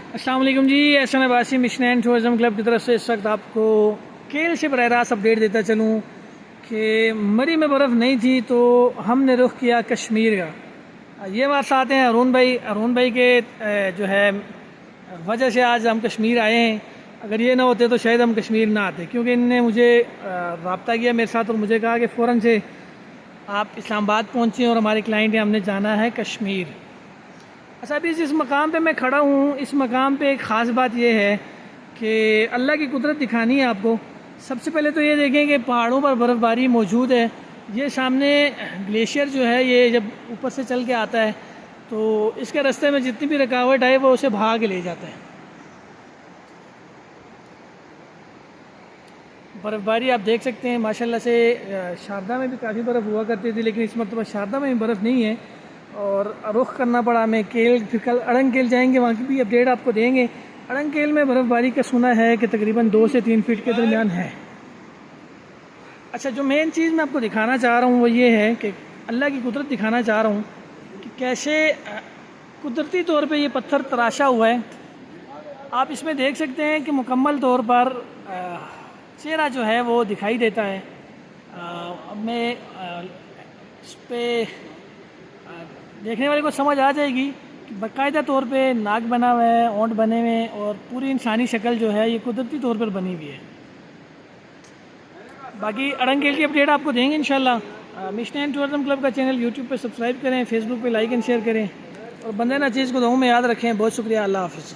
السلام علیکم جی، Ehsan Abbasi mission and tourism club کی طرف سے اس وقت آپ کو کیل سے براہ راست اپڈیٹ دیتا چلوں کہ مری میں برف نہیں تھی تو ہم نے رخ کیا کشمیر کا۔ یہ بات ساتھ ہیں ارون بھائی کے جو ہے وجہ سے آج ہم کشمیر آئے ہیں۔ اگر یہ نہ ہوتے تو شاید ہم کشمیر نہ آتے، کیونکہ ان نے مجھے رابطہ کیا میرے ساتھ اور مجھے کہا کہ فوراً سے آپ اسلام آباد پہنچیں اور ہمارے کلائنٹ ہیں، ہم نے جانا ہے کشمیر۔ اچھا، ابھی جس مقام پہ میں کھڑا ہوں اس مقام پہ ایک خاص بات یہ ہے کہ اللہ کی قدرت دکھانی ہے آپ کو۔ سب سے پہلے تو یہ دیکھیں کہ پہاڑوں پر برف باری موجود ہے۔ یہ سامنے گلیشیئر جو ہے یہ جب اوپر سے چل کے آتا ہے تو اس کے راستے میں جتنی بھی رکاوٹ ہے وہ اسے بھگا کے لے جاتا ہے۔ برف باری آپ دیکھ سکتے ہیں ماشاءاللہ سے۔ شاردہ میں بھی کافی برف ہوا کرتی تھی، لیکن اس مرتبہ شاردہ میں بھی برف نہیں ہے اور رخ کرنا پڑا ہمیں کیل۔ پھر کل اڑنگ کیل جائیں گے، وہاں کی بھی اپڈیٹ آپ کو دیں گے۔ اڑنگ کیل میں برف باری کا سنا ہے کہ تقریباً 2 سے 3 فٹ کے درمیان ہے۔ اچھا، جو مین چیز میں آپ کو دکھانا چاہ رہا ہوں وہ یہ ہے کہ اللہ کی قدرت دکھانا چاہ رہا ہوں کہ کیسے قدرتی طور پہ یہ پتھر تراشا ہوا ہے۔ آپ اس میں دیکھ سکتے ہیں کہ مکمل طور پر چہرہ جو ہے وہ دکھائی دیتا ہے۔ اب میں اس پہ دیکھنے والے کو سمجھ آ جائے گی کہ باقاعدہ طور پہ ناک بنا ہوا ہے، اونٹ بنے ہوئے ہیں اور پوری انسانی شکل جو ہے یہ قدرتی طور پر بنی ہوئی ہے۔ باقی اڑنگ کیل کی اپڈیٹ آپ کو دیں گے انشاءاللہ۔ مشن اینڈ ٹورزم کلب کا چینل یوٹیوب پہ سبسکرائب کریں، فیس بک پہ لائک اینڈ شیئر کریں اور بندے نہ چیز کو دعاؤں میں یاد رکھیں۔ بہت شکریہ، اللہ حافظ۔